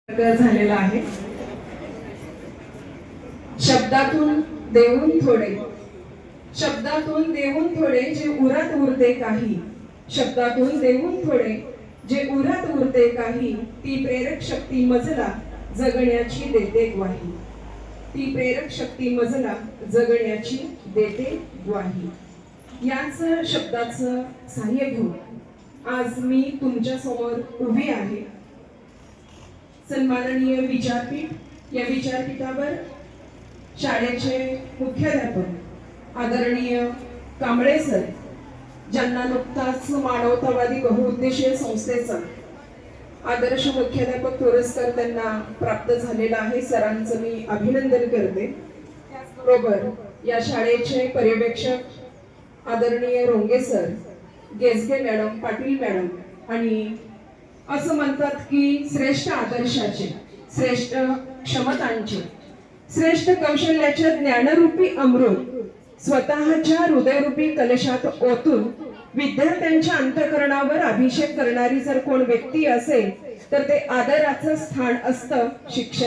झालेला आहे। शब्दातून देऊन थोडे, शब्दातून देऊन थोडे जे उरात उरते काही, शब्दातून देऊन थोडे जे उरात उरते काही, ती प्रेरक शक्ती मजला जगण्याची देते ग्वाही, ती प्रेरक शक्ती मजला जगण्याची देते ग्वाही। याच शब्दाचं सहाय्य घेऊन आज मी तुमच्या समोर उभी आहे। सन्माननीय विचारपीठ, या विचारपीठावर शाळेचे मुख्याध्यापक आदरणीय कांबळे सर, ज्यांना नुकताच मानवतावादी बहुउद्देशीय संस्थेचा आदर्श मुख्याध्यापक पुरस्कार त्यांना प्राप्त झालेला आहे। सरांचं मी अभिनंदन करते। त्याचबरोबर या शाळेचे पर्यवेक्षक आदरणीय रोंगे सर, गेसगे मॅडम, पाटील मॅडम आणि असं म्हणतात की श्रेष्ठ आदर्शाचे, श्रेष्ठ क्षमतांचे, श्रेष्ठ कौशल्याच्या ज्ञानरूपी अमृत स्वतःच्या हृदयरूपी कलशात ओतून विद्यार्थ्यांच्या अंतःकरणावर अभिषेक करणारी जर कोण व्यक्ती असेल तर ते आदराचं स्थान असतं शिक्षक।